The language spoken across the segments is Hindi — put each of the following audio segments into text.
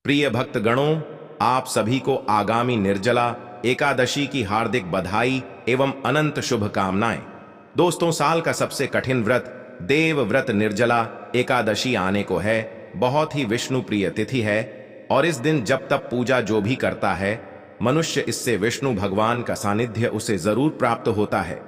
प्रिय भक्तगणों, आप सभी को आगामी निर्जला एकादशी की हार्दिक बधाई एवं अनंत शुभकामनाएं। दोस्तों, साल का सबसे कठिन व्रत देव व्रत निर्जला एकादशी आने को है। बहुत ही विष्णु प्रिय तिथि है और इस दिन जब तब पूजा जो भी करता है मनुष्य, इससे विष्णु भगवान का सानिध्य उसे जरूर प्राप्त होता है।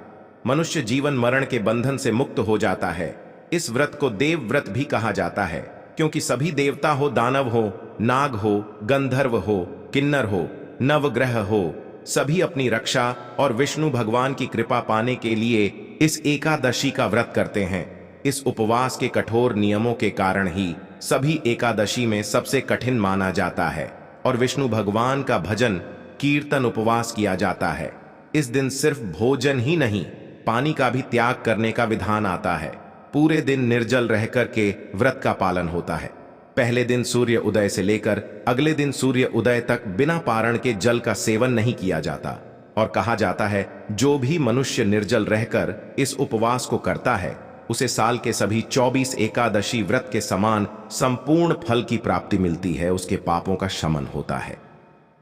मनुष्य जीवन मरण के बंधन से मुक्त हो जाता है। इस व्रत को देव व्रत भी कहा जाता है क्योंकि सभी देवता हो, दानव हो, नाग हो, गंधर्व हो, किन्नर हो, नवग्रह हो, सभी अपनी रक्षा और विष्णु भगवान की कृपा पाने के लिए इस एकादशी का व्रत करते हैं। इस उपवास के कठोर नियमों के कारण ही सभी एकादशी में सबसे कठिन माना जाता है और विष्णु भगवान का भजन कीर्तन उपवास किया जाता है। इस दिन सिर्फ भोजन ही नहीं, पानी का भी त्याग करने का विधान आता है। पूरे दिन निर्जल रहकर के व्रत का पालन होता है। पहले दिन सूर्य उदय से लेकर अगले दिन सूर्य उदय तक बिना पारण के जल का सेवन नहीं किया जाता और कहा जाता है जो भी मनुष्य निर्जल रहकर इस उपवास को करता है उसे साल के सभी 24 एकादशी व्रत के समान संपूर्ण फल की प्राप्ति मिलती है, उसके पापों का शमन होता है।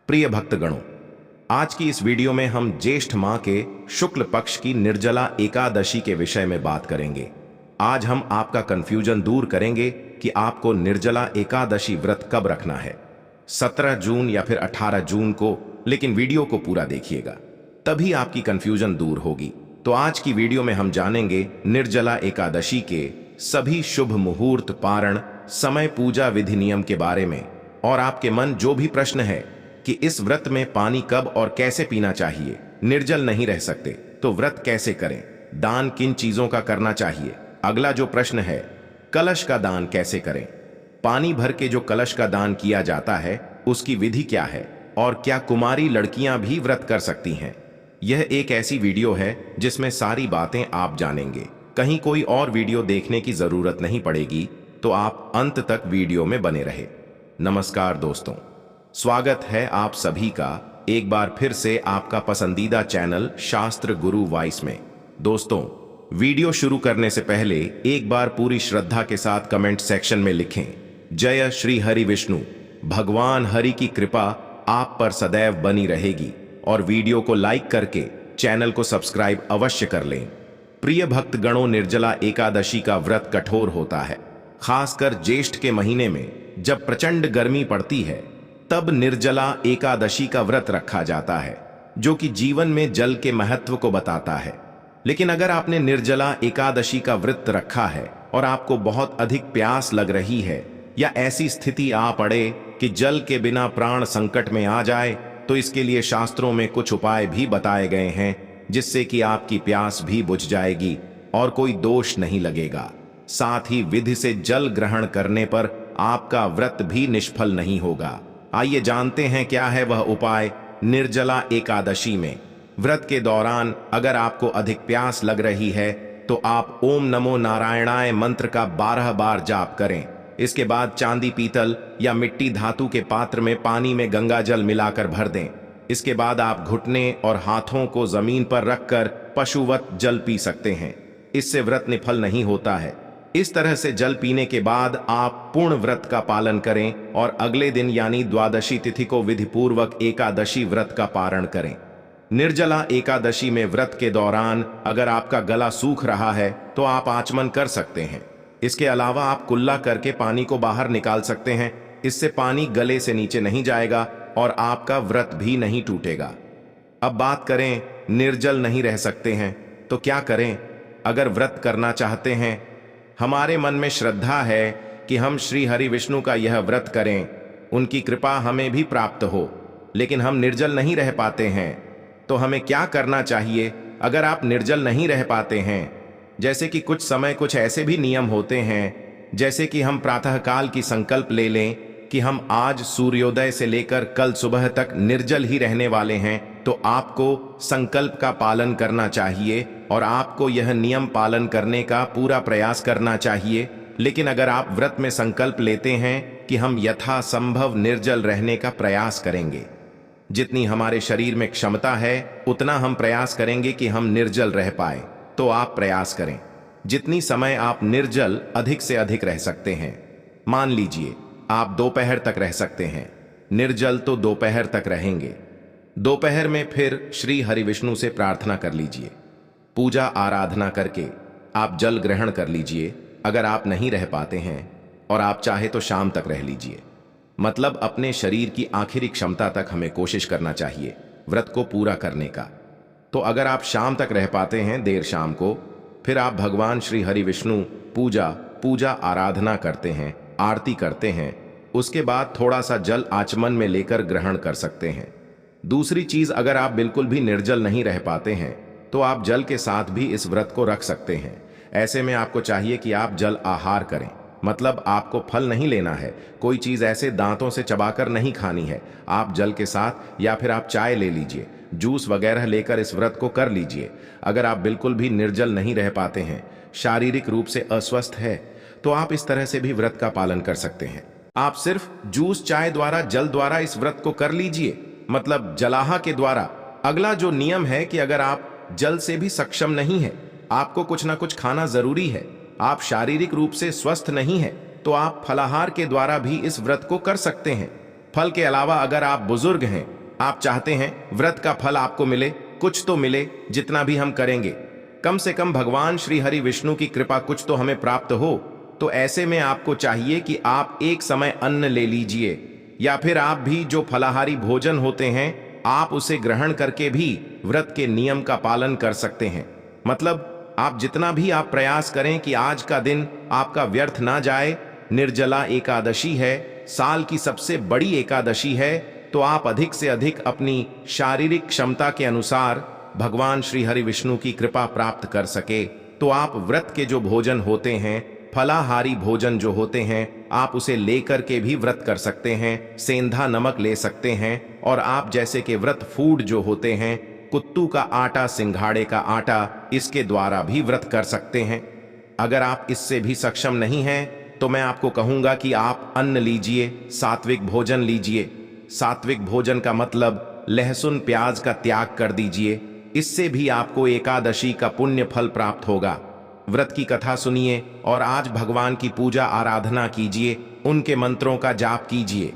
प्रिय भक्तगणों, आज की इस वीडियो में हम ज्येष्ठ माह के शुक्ल पक्ष की निर्जला एकादशी के विषय में बात करेंगे। आज हम आपका कंफ्यूजन दूर करेंगे कि आपको निर्जला एकादशी व्रत कब रखना है, 17 जून या फिर 18 जून को, लेकिन वीडियो को पूरा देखिएगा, तभी आपकी कंफ्यूजन दूर होगी। तो आज की वीडियो में हम जानेंगे निर्जला एकादशी के सभी शुभ मुहूर्त, पारण, समय, पूजा विधि नियम के बारे में। और आपके मन जो भी प्रश्न है कि इस व्रत में पानी कब और कैसे पीना चाहिए, निर्जल नहीं रह सकते तो व्रत कैसे करें, दान किन चीजों का करना चाहिए, अगला जो प्रश्न है कलश का दान कैसे करें, पानी भर के जो कलश का दान किया जाता है उसकी विधि क्या है, और क्या कुमारी लड़कियां भी व्रत कर सकती हैं। यह एक ऐसी वीडियो है जिसमें सारी बातें आप जानेंगे। कहीं कोई और वीडियो देखने की जरूरत नहीं पड़ेगी, तो आप अंत तक वीडियो में बने रहे। नमस्कार दोस्तों, स्वागत है आप सभी का एक बार फिर से आपका पसंदीदा चैनल शास्त्र गुरु वॉइस में। दोस्तों, वीडियो शुरू करने से पहले एक बार पूरी श्रद्धा के साथ कमेंट सेक्शन में लिखें, जय श्री हरि विष्णु। भगवान हरि की कृपा आप पर सदैव बनी रहेगी और वीडियो को लाइक करके चैनल को सब्सक्राइब अवश्य कर लें। प्रिय भक्तगणों, निर्जला एकादशी का व्रत कठोर होता है। खासकर ज्येष्ठ के महीने में जब प्रचंड गर्मी पड़ती है तब निर्जला एकादशी का व्रत रखा जाता है, जो कि जीवन में जल के महत्व को बताता है। लेकिन अगर आपने निर्जला एकादशी का व्रत रखा है और आपको बहुत अधिक प्यास लग रही है या ऐसी स्थिति आ पड़े कि जल के बिना प्राण संकट में आ जाए, तो इसके लिए शास्त्रों में कुछ उपाय भी बताए गए हैं जिससे कि आपकी प्यास भी बुझ जाएगी और कोई दोष नहीं लगेगा। साथ ही विधि से जल ग्रहण करने पर आपका व्रत भी निष्फल नहीं होगा। आइए जानते हैं क्या है वह उपाय। निर्जला एकादशी में व्रत के दौरान अगर आपको अधिक प्यास लग रही है तो आप ओम नमो नारायणाय मंत्र का 12 बार जाप करें। इसके बाद चांदी, पीतल या मिट्टी धातु के पात्र में पानी में गंगा जल मिलाकर भर दें। इसके बाद आप घुटने और हाथों को जमीन पर रखकर पशुवत जल पी सकते हैं। इससे व्रत निफल नहीं होता है। इस तरह से जल पीने के बाद आप पूर्ण व्रत का पालन करें और अगले दिन यानी द्वादशी तिथि को विधिपूर्वक एकादशी व्रत का पारण करें। निर्जला एकादशी में व्रत के दौरान अगर आपका गला सूख रहा है तो आप आचमन कर सकते हैं। इसके अलावा आप कुल्ला करके पानी को बाहर निकाल सकते हैं। इससे पानी गले से नीचे नहीं जाएगा और आपका व्रत भी नहीं टूटेगा। अब बात करें निर्जल नहीं रह सकते हैं तो क्या करें। अगर व्रत करना चाहते हैं, हमारे मन में श्रद्धा है कि हम श्री हरि विष्णु का यह व्रत करें, उनकी कृपा हमें भी प्राप्त हो, लेकिन हम निर्जल नहीं रह पाते हैं, तो हमें क्या करना चाहिए। अगर आप निर्जल नहीं रह पाते हैं, जैसे कि कुछ समय कुछ ऐसे भी नियम होते हैं, जैसे कि हम प्रातःकाल की संकल्प ले लें कि हम आज सूर्योदय से लेकर कल सुबह तक निर्जल ही रहने वाले हैं, तो आपको संकल्प का पालन करना चाहिए और आपको यह नियम पालन करने का पूरा प्रयास करना चाहिए। लेकिन अगर आप व्रत में संकल्प लेते हैं कि हम यथासंभव निर्जल रहने का प्रयास करेंगे, जितनी हमारे शरीर में क्षमता है उतना हम प्रयास करेंगे कि हम निर्जल रह पाए, तो आप प्रयास करें। जितनी समय आप निर्जल अधिक से अधिक रह सकते हैं। मान लीजिए आप दोपहर तक रह सकते हैं। निर्जल तो दोपहर तक रहेंगे। दोपहर में फिर श्री हरि विष्णु से प्रार्थना कर लीजिए। पूजा आराधना करके आप जल ग्रहण कर लीजिए। अगर आप नहीं रह पाते हैं और आप चाहे तो शाम तक रह लीजिए। मतलब अपने शरीर की आखिरी क्षमता तक हमें कोशिश करना चाहिए व्रत को पूरा करने का। तो अगर आप शाम तक रह पाते हैं, देर शाम को, फिर आप भगवान श्री हरि विष्णु पूजा आराधना करते हैं, आरती करते हैं। उसके बाद थोड़ा सा जल आचमन में लेकर ग्रहण कर सकते हैं। दूसरी चीज, अगर आप बिल्कुल भी निर्जल नहीं रह पाते हैं तो आप जल के साथ भी इस व्रत को रख सकते हैं। ऐसे में आपको चाहिए कि आप जल आहार करें। मतलब आपको फल नहीं लेना है, कोई चीज ऐसे दांतों से चबाकर नहीं खानी है। आप जल के साथ या फिर आप चाय ले लीजिए, जूस वगैरह लेकर इस व्रत को कर लीजिए। अगर आप बिल्कुल भी निर्जल नहीं रह पाते हैं, शारीरिक रूप से अस्वस्थ है, तो आप इस तरह से भी व्रत का पालन कर सकते हैं। आप सिर्फ जूस चाय द्वारा, जल द्वारा इस व्रत को कर लीजिए, मतलब जलाहा के द्वारा। अगला जो नियम है कि अगर आप जल से भी सक्षम नहीं है, आपको कुछ ना कुछ खाना जरूरी है, आप शारीरिक रूप से स्वस्थ नहीं है, तो आप फलाहार के द्वारा भी इस व्रत को कर सकते हैं। फल के अलावा अगर आप बुजुर्ग हैं, आप चाहते हैं व्रत का फल आपको मिले, कुछ तो मिले, जितना भी हम करेंगे कम से कम भगवान श्री हरि विष्णु की कृपा कुछ तो हमें प्राप्त हो। तो ऐसे में आपको चाहिए कि आप एक समय अन्न ले लीजिए, या फिर आप भी जो फलाहारी भोजन होते हैं आप उसे ग्रहण करके भी व्रत के नियम का पालन कर सकते हैं। मतलब आप जितना भी आप प्रयास करें कि आज का दिन आपका व्यर्थ ना जाए। निर्जला एकादशी है, साल की सबसे बड़ी एकादशी है, तो आप अधिक से अधिक अपनी शारीरिक क्षमता के अनुसार भगवान श्री हरि विष्णु की कृपा प्राप्त कर सके। तो आप व्रत के जो भोजन होते हैं, फलाहारी भोजन जो होते हैं, आप उसे लेकर के भी व्रत कर सकते हैं। सेंधा नमक ले सकते हैं, और आप जैसे कि व्रत फूड जो होते हैं, कुत्तू का आटा, सिंघाड़े का आटा, इसके द्वारा भी व्रत कर सकते हैं। अगर आप इससे भी सक्षम नहीं हैं तो मैं आपको कहूंगा कि आप अन्न लीजिए, सात्विक भोजन लीजिए। सात्विक भोजन का मतलब लहसुन प्याज का त्याग कर दीजिए। इससे भी आपको एकादशी का पुण्य फल प्राप्त होगा। व्रत की कथा सुनिए और आज भगवान की पूजा आराधना कीजिए, उनके मंत्रों का जाप कीजिए।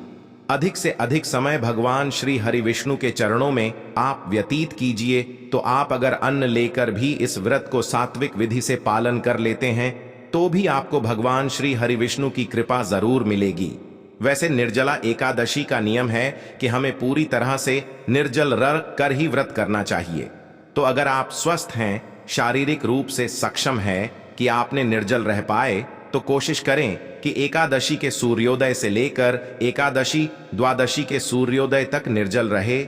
अधिक से अधिक समय भगवान श्री हरि विष्णु के चरणों में आप व्यतीत कीजिए। तो आप अगर अन्न लेकर भी इस व्रत को सात्विक विधि से पालन कर लेते हैं तो भी आपको भगवान श्री हरि विष्णु की कृपा जरूर मिलेगी। वैसे निर्जला एकादशी का नियम है कि हमें पूरी तरह से निर्जल रह कर ही व्रत करना चाहिए। तो अगर आप स्वस्थ हैं, शारीरिक रूप से सक्षम है कि आपने निर्जल रह पाए, तो कोशिश करें कि एकादशी के सूर्योदय से लेकर एकादशी द्वादशी के सूर्योदय तक निर्जल रहे,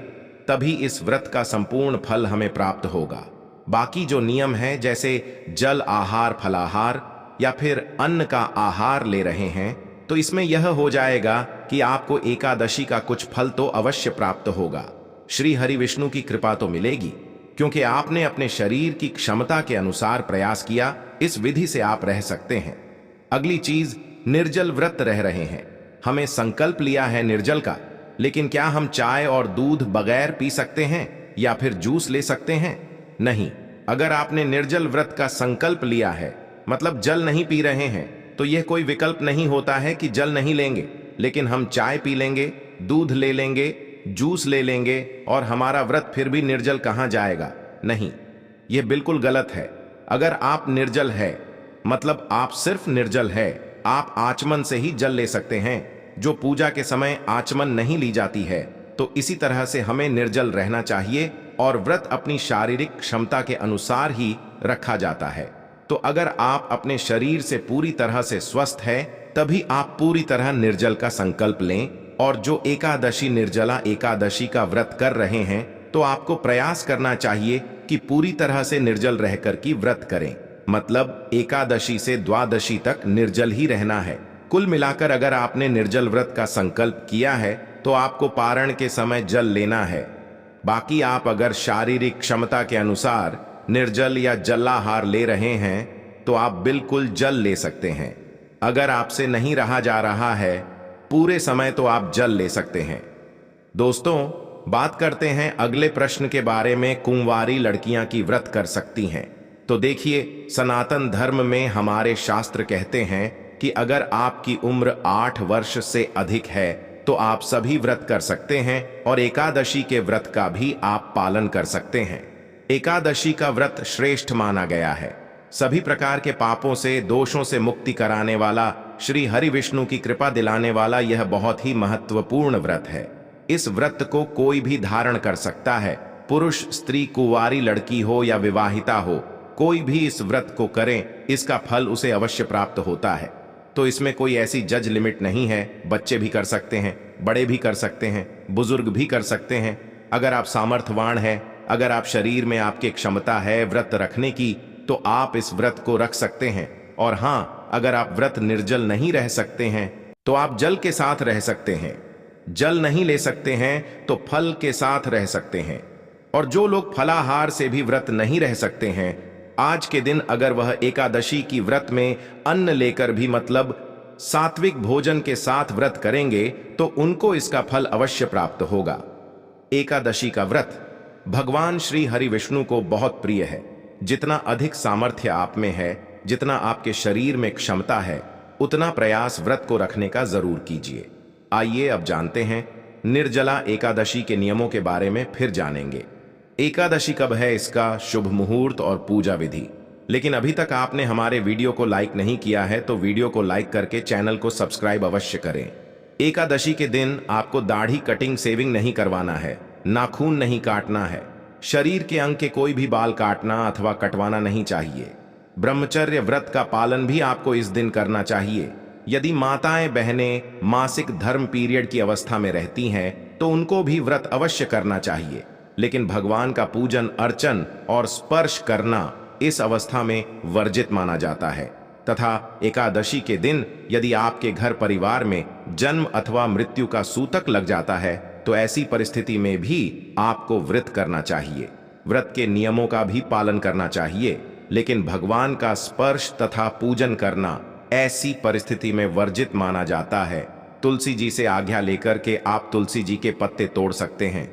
तभी इस व्रत का संपूर्ण फल हमें प्राप्त होगा। बाकी जो नियम है, जैसे जल आहार, फलाहार या फिर अन्न का आहार ले रहे हैं, तो इसमें यह हो जाएगा कि आपको एकादशी का कुछ फल तो अवश्य प्राप्त होगा। श्री हरि विष्णु की कृपा तो मिलेगी, क्योंकि आपने अपने शरीर की क्षमता के अनुसार प्रयास किया। इस विधि से आप रह सकते हैं। अगली चीज, निर्जल व्रत रह रहे हैं, हमें संकल्प लिया है निर्जल का, लेकिन क्या हम चाय और दूध बगैर पी सकते हैं या फिर जूस ले सकते हैं? नहीं। अगर आपने निर्जल व्रत का संकल्प लिया है, मतलब जल नहीं पी रहे हैं, तो यह कोई विकल्प नहीं होता है कि जल नहीं लेंगे, लेकिन हम चाय पी लेंगे, दूध ले लेंगे, जूस ले लेंगे और हमारा व्रत फिर भी निर्जल कहां जाएगा? नहीं, यह बिल्कुल गलत है। अगर आप निर्जल है, मतलब आप सिर्फ निर्जल है, आप आचमन से ही जल ले सकते हैं, जो पूजा के समय आचमन नहीं ली जाती है। तो इसी तरह से हमें निर्जल रहना चाहिए और व्रत अपनी शारीरिक क्षमता के अनुसार ही रखा जाता है। तो अगर आप अपने शरीर से पूरी तरह से स्वस्थ है, तभी आप पूरी तरह निर्जल का संकल्प लें। और जो एकादशी निर्जला एकादशी का व्रत कर रहे हैं, तो आपको प्रयास करना चाहिए कि पूरी तरह से निर्जल रहकर की व्रत करें। मतलब एकादशी से द्वादशी तक निर्जल ही रहना है। कुल मिलाकर अगर आपने निर्जल व्रत का संकल्प किया है, तो आपको पारण के समय जल लेना है। बाकी आप अगर शारीरिक क्षमता के अनुसार निर्जल या जलाहार ले रहे हैं, तो आप बिल्कुल जल ले सकते हैं। अगर आपसे नहीं रहा जा रहा है पूरे समय, तो आप जल ले सकते हैं। दोस्तों, बात करते हैं अगले प्रश्न के बारे में, कुंवारी लड़कियां की व्रत कर सकती हैं? तो देखिए, सनातन धर्म में हमारे शास्त्र कहते हैं कि अगर आपकी उम्र 8 वर्ष से अधिक है तो आप सभी व्रत कर सकते हैं और एकादशी के व्रत का भी आप पालन कर सकते हैं। एकादशी का व्रत श्रेष्ठ माना गया है। सभी प्रकार के पापों से, दोषों से मुक्ति कराने वाला, श्री हरि विष्णु की कृपा दिलाने वाला यह बहुत ही महत्वपूर्ण व्रत है। इस व्रत को कोई भी धारण कर सकता है। पुरुष, स्त्री, कुंवारी लड़की हो या विवाहिता हो, कोई भी इस व्रत को करें, इसका फल उसे अवश्य प्राप्त होता है। तो इसमें कोई ऐसी जज लिमिट नहीं है। बच्चे भी कर सकते हैं, बड़े भी कर सकते हैं, बुजुर्ग भी कर सकते हैं। अगर आप सामर्थ्यवान हैं, अगर आप शरीर में आपकी क्षमता है व्रत रखने की, तो आप इस व्रत को रख सकते हैं। और हाँ, अगर आप व्रत निर्जल नहीं रह सकते हैं तो आप जल के साथ रह सकते हैं। जल नहीं ले सकते हैं तो फल के साथ रह सकते हैं। और जो लोग फलाहार से भी व्रत नहीं रह सकते हैं, आज के दिन अगर वह एकादशी की व्रत में अन्न लेकर भी, मतलब सात्विक भोजन के साथ व्रत करेंगे, तो उनको इसका फल अवश्य प्राप्त होगा। एकादशी का व्रत भगवान श्री हरि विष्णु को बहुत प्रिय है। जितना अधिक सामर्थ्य आप में है, जितना आपके शरीर में क्षमता है, उतना प्रयास व्रत को रखने का जरूर कीजिए। आइए अब जानते हैं निर्जला एकादशी के नियमों के बारे में, फिर जानेंगे एकादशी कब है, इसका शुभ मुहूर्त और पूजा विधि। लेकिन अभी तक आपने हमारे वीडियो को लाइक नहीं किया है तो वीडियो को लाइक करके चैनल को सब्सक्राइब अवश्य करें। एकादशी के दिन आपको दाढ़ी कटिंग सेविंग नहीं करवाना है, नाखून नहीं काटना है, शरीर के अंग के कोई भी बाल काटना अथवा कटवाना नहीं चाहिए। ब्रह्मचर्य व्रत का पालन भी आपको इस दिन करना चाहिए। यदि माताएं बहनें मासिक धर्म पीरियड की अवस्था में रहती हैं तो उनको भी व्रत अवश्य करना चाहिए। लेकिन भगवान का पूजन अर्चन और स्पर्श करना इस अवस्था में वर्जित माना जाता है। तथा एकादशी के दिन यदि आपके घर परिवार में जन्म अथवा मृत्यु का सूतक लग जाता है तो ऐसी परिस्थिति में भी आपको व्रत करना चाहिए। व्रत के नियमों का भी पालन करना चाहिए, लेकिन भगवान का स्पर्श तथा पूजन करना ऐसी परिस्थिति में वर्जित माना जाता है। तुलसी जी से आज्ञा लेकर के आप तुलसी जी के पत्ते तोड़ सकते हैं,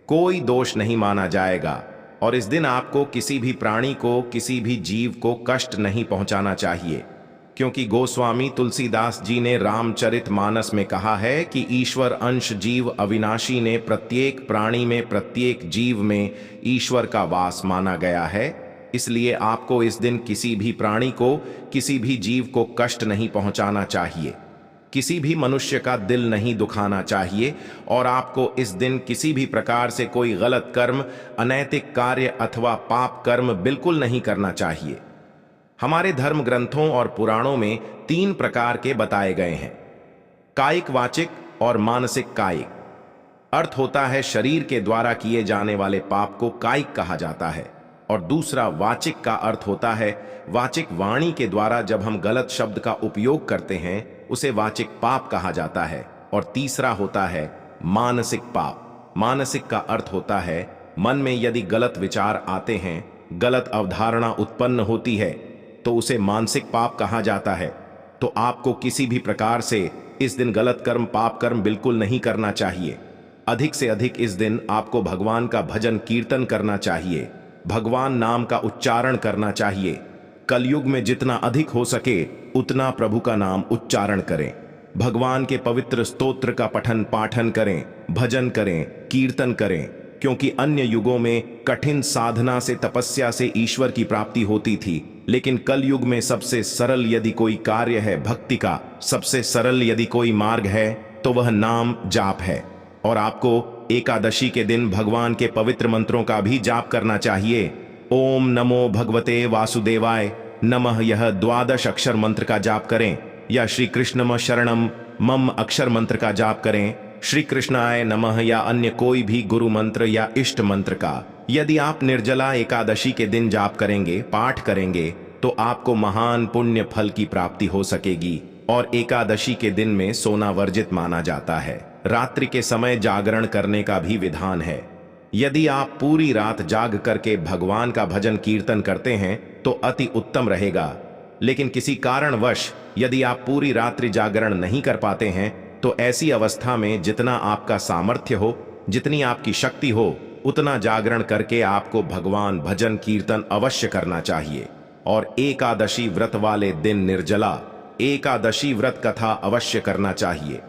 कोई दोष नहीं माना जाएगा। और इस दिन आपको किसी भी प्राणी को, किसी भी जीव को कष्ट नहीं पहुंचाना चाहिए, क्योंकि गोस्वामी तुलसीदास जी ने रामचरितमानस में कहा है कि ईश्वर अंश जीव अविनाशी ने प्रत्येक प्राणी में, प्रत्येक जीव में ईश्वर का वास माना गया है। इसलिए आपको इस दिन किसी भी प्राणी को, किसी भी जीव को कष्ट नहीं पहुंचाना चाहिए, किसी भी मनुष्य का दिल नहीं दुखाना चाहिए। और आपको इस दिन किसी भी प्रकार से कोई गलत कर्म, अनैतिक कार्य अथवा पाप कर्म बिल्कुल नहीं करना चाहिए। हमारे धर्म ग्रंथों और पुराणों में 3 प्रकार के बताए गए हैं, कायिक, वाचिक और मानसिक। कायिक अर्थ होता है शरीर के द्वारा किए जाने वाले पाप को कायिक कहा जाता है। और दूसरा वाचिक का अर्थ होता है, वाचिक वाणी के द्वारा जब हम गलत शब्द का उपयोग करते हैं उसे वाचिक पाप कहा जाता है। और तीसरा होता है मानसिक पाप। मानसिक का अर्थ होता है मन में यदि गलत विचार आते हैं, गलत अवधारणा उत्पन्न होती है तो उसे मानसिक पाप कहा जाता है। तो आपको किसी भी प्रकार से इस दिन गलत कर्म, पाप कर्म बिल्कुल नहीं करना चाहिए। अधिक से अधिक इस दिन आपको भगवान का भजन कीर्तन करना चाहिए, भगवान नाम का उच्चारण करना चाहिए। कलयुग में जितना अधिक हो सके उतना प्रभु का नाम उच्चारण करें, भगवान के पवित्र स्तोत्र का पठन पाठन करें, भजन करें, कीर्तन करें। क्योंकि अन्य युगों में कठिन साधना से, तपस्या से ईश्वर की प्राप्ति होती थी, लेकिन कलयुग में सबसे सरल यदि कोई कार्य है भक्ति का, सबसे सरल यदि कोई मार्ग है तो वह नाम जाप है। और आपको एकादशी के दिन भगवान के पवित्र मंत्रों का भी जाप करना चाहिए। ओम नमो भगवते वासुदेवाय नमः, यह 12 अक्षर मंत्र का जाप करें, या श्री कृष्णम शरणम मम अक्षर मंत्र का जाप करें, श्री कृष्णाय नमः या अन्य कोई भी गुरु मंत्र या इष्ट मंत्र का। यदि आप निर्जला एकादशी के दिन जाप करेंगे, पाठ करेंगे, तो आपको महान पुण्य फल की प्राप्ति हो सकेगी। और एकादशी के दिन में सोना वर्जित माना जाता है। रात्रि के समय जागरण करने का भी विधान है। यदि आप पूरी रात जाग करके भगवान का भजन कीर्तन करते हैं तो अति उत्तम रहेगा। लेकिन किसी कारणवश यदि आप पूरी रात्रि जागरण नहीं कर पाते हैं तो ऐसी अवस्था में जितना आपका सामर्थ्य हो, जितनी आपकी शक्ति हो, उतना जागरण करके आपको भगवान भजन कीर्तन अवश्य करना चाहिए। और एकादशी व्रत वाले दिन निर्जला एकादशी व्रत कथा अवश्य करना चाहिए।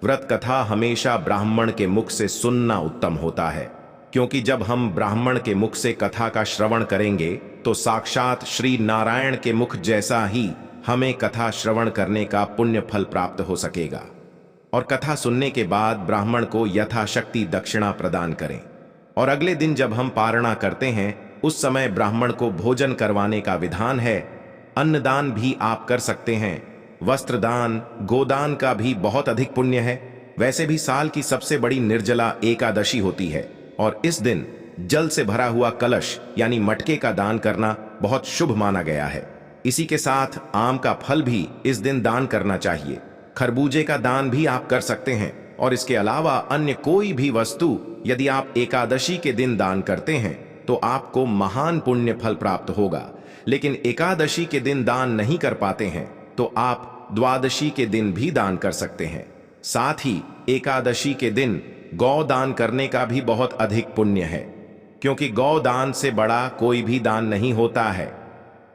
व्रत कथा हमेशा ब्राह्मण के मुख से सुनना उत्तम होता है, क्योंकि जब हम ब्राह्मण के मुख से कथा का श्रवण करेंगे तो साक्षात श्री नारायण के मुख जैसा ही हमें कथा श्रवण करने का पुण्य फल प्राप्त हो सकेगा। और कथा सुनने के बाद ब्राह्मण को यथाशक्ति दक्षिणा प्रदान करें। और अगले दिन जब हम पारणा करते हैं उस समय ब्राह्मण को भोजन करवाने का विधान है। अन्नदान भी आप कर सकते हैं। वस्त्रदान, गोदान का भी बहुत अधिक पुण्य है। वैसे भी साल की सबसे बड़ी निर्जला एकादशी होती है और इस दिन जल से भरा हुआ कलश यानी मटके का दान करना बहुत शुभ माना गया है। इसी के साथ आम का फल भी इस दिन दान करना चाहिए। खरबूजे का दान भी आप कर सकते हैं और इसके अलावा अन्य कोई भी वस्तु यदि आप एकादशी के दिन दान करते हैं तो आपको महान पुण्य फल प्राप्त होगा। लेकिन एकादशी के दिन दान नहीं कर पाते हैं तो आप द्वादशी के दिन भी दान कर सकते हैं। साथ ही एकादशी के दिन गौ दान करने का भी बहुत अधिक पुण्य है, क्योंकि गौ दान से बड़ा कोई भी दान नहीं होता है।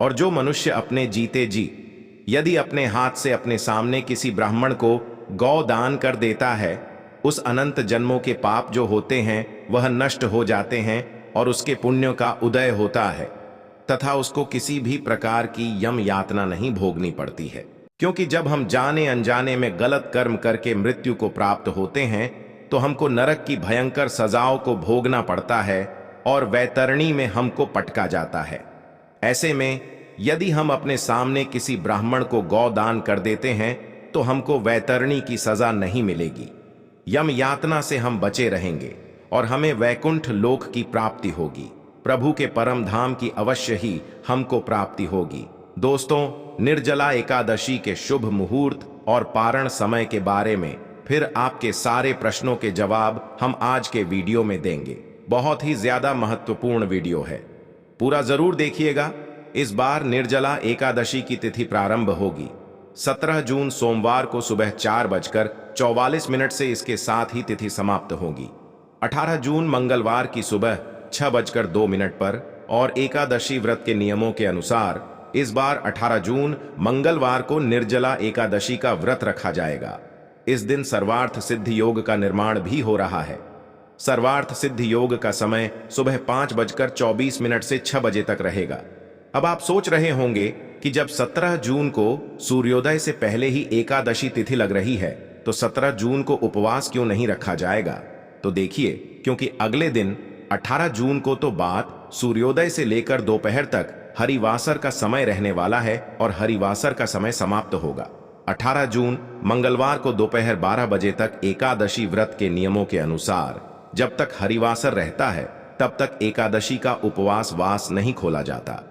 और जो मनुष्य अपने जीते जी यदि अपने हाथ से अपने सामने किसी ब्राह्मण को गौ दान कर देता है, उस अनंत जन्मों के पाप जो होते हैं वह नष्ट हो जाते हैं और उसके पुण्यों का उदय होता है तथा उसको किसी भी प्रकार की यम यातना नहीं भोगनी पड़ती है। क्योंकि जब हम जाने अनजाने में गलत कर्म करके मृत्यु को प्राप्त होते हैं तो हमको नरक की भयंकर सजाओं को भोगना पड़ता है और वैतरणी में हमको पटका जाता है। ऐसे में यदि हम अपने सामने किसी ब्राह्मण को गौ दान कर देते हैं तो हमको वैतरणी की सजा नहीं मिलेगी। यम यातना से हम बचे रहेंगे और हमें वैकुंठ लोक की प्राप्ति होगी। प्रभु के परम धाम की अवश्य ही हमको प्राप्ति होगी। दोस्तों, निर्जला एकादशी के शुभ मुहूर्त और पारण समय के बारे में फिर आपके सारे प्रश्नों के जवाब हम आज के वीडियो में देंगे। बहुत ही ज्यादा महत्वपूर्ण वीडियो है, पूरा जरूर देखिएगा। इस बार निर्जला एकादशी की तिथि प्रारंभ होगी 17 जून सोमवार को सुबह 4:44 से इसके साथ ही तिथि समाप्त होगी 18 जून मंगलवार की सुबह 6:02 पर। और एकादशी व्रत के नियमों के अनुसार इस बार 18 जून मंगलवार को निर्जला एकादशी का व्रत रखा जाएगा। इस दिन सर्वार्थ सिद्धि योग का निर्माण भी हो रहा है। सर्वार्थ सिद्धि योग का समय सुबह 5:24 से 6 बजे तक रहेगा। अब आप सोच रहे होंगे कि जब 17 जून को सूर्योदय से पहले ही एकादशी तिथि लग रही है तो 17 जून को उपवास क्यों नहीं रखा जाएगा? तो देखिए, क्योंकि अगले दिन 18 जून को तो बात सूर्योदय से लेकर दोपहर तक हरिवासर का समय रहने वाला है और हरिवासर का समय समाप्त होगा 18 जून मंगलवार को दोपहर 12 बजे तक। एकादशी व्रत के नियमों के अनुसार जब तक हरिवासर रहता है तब तक एकादशी का उपवास वास नहीं खोला जाता।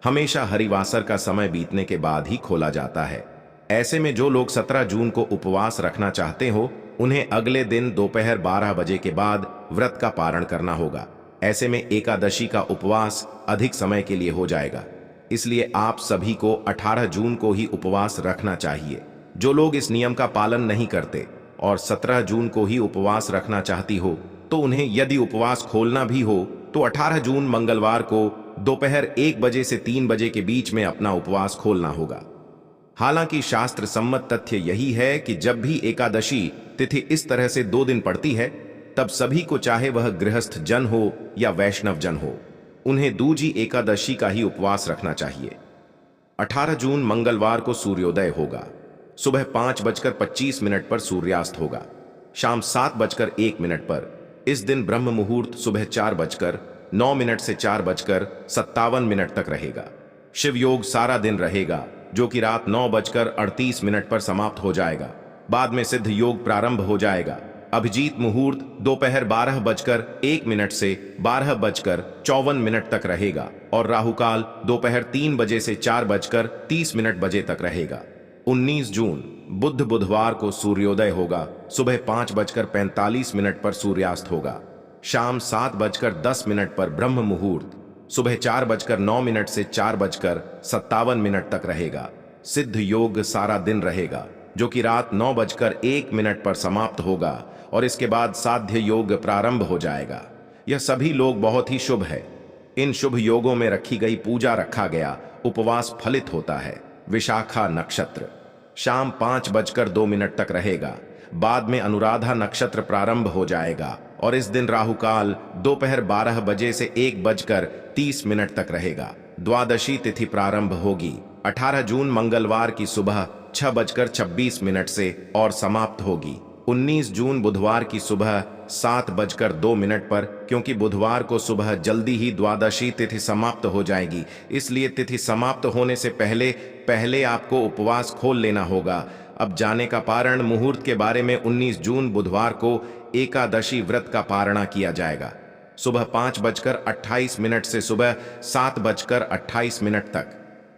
हमेशा हरिवासर का समय बीतने के बाद ही खोला जाता है। ऐसे में जो लोग 17 जून को उपवास रखना चाहते हो उन्हें अगले दिन दोपहर 12 बजे के बाद व्रत का पारण करना होगा। ऐसे में एकादशी का उपवास अधिक समय के लिए हो जाएगा। इसलिए आप सभी को 18 जून को ही उपवास रखना चाहिए। जो लोग इस नियम का पालन नहीं करते और 17 जून को ही उपवास रखना चाहती हो तो उन्हें यदि उपवास खोलना भी हो तो 18 जून मंगलवार को दोपहर 1 बजे से 3 बजे के बीच में अपना उपवास खोलना होगा। हालांकि शास्त्र सम्मत तथ्य यही है कि जब भी एकादशी तिथि इस तरह से 2 दिन पड़ती है तब सभी को, चाहे वह गृहस्थ जन हो या वैष्णव जन हो, उन्हें दूजी एकादशी का ही उपवास रखना चाहिए। 18 जून मंगलवार को सूर्योदय होगा। सुबह 5:25 पर सूर्यास्त होगा। शाम 7:01 पर। इस दिन ब्रह्म मुहूर्त सुबह 4:09 से 4:57 तक रहेगा। शिव योग सारा दिन रहेगा, जो कि रात 9:38 पर समाप्त हो जाएगा। बाद में सिद्ध योग प्रारंभ हो जाएगा। अभिजीत मुहूर्त दोपहर 12:01 से 12:54 तक रहेगा और राहुकाल दोपहर 3 बजे से 4:30 बजे तक रहेगा। 19 जून बुधवार को सूर्योदय होगा। सुबह 5:45 पर सूर्यास्त होगा। शाम 7:10 पर ब्रह्म मुहूर्त सुबह 4:09 से 4:57 तक रहेगा। सिद्ध योग सारा दिन रहेगा, जो कि रात 9:01 पर समाप्त होगा और इसके बाद साध्य योग प्रारंभ हो जाएगा। यह सभी लोग बहुत ही शुभ है। इन शुभ योगों में रखी गई पूजा, रखा गया उपवास फलित होता है। विशाखा नक्षत्र शाम 5:02 तक रहेगा। बाद में अनुराधा नक्षत्र प्रारंभ हो जाएगा और इस दिन राहुकाल दोपहर 12 बजे से 1:30 तक रहेगा। द्वादशी तिथि प्रारंभ होगी 18 जून मंगलवार की सुबह 6:26 से और समाप्त होगी 19 जून बुधवार की सुबह 7:02 पर। क्योंकि बुधवार को सुबह जल्दी ही द्वादशी तिथि समाप्त हो जाएगी, इसलिए तिथि समाप्त होने से पहले पहले आपको उपवास खोल लेना होगा। अब जाने का पारण मुहूर्त के बारे में 19 जून बुधवार को एकादशी व्रत का पारणा किया जाएगा। सुबह 5:28 से सुबह 7:28 तक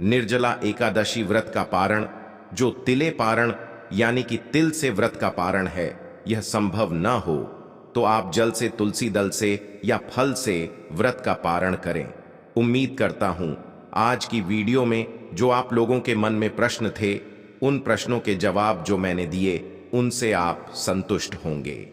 निर्जला एकादशी व्रत का पारण, जो तिले पारण यानी कि तिल से व्रत का पारण है, यह संभव न हो तो आप जल से, तुलसी दल से या फल से व्रत का पारण करें। उम्मीद करता हूं आज की वीडियो में जो आप लोगों के मन में प्रश्न थे, उन प्रश्नों के जवाब जो मैंने दिए, उनसे आप संतुष्ट होंगे।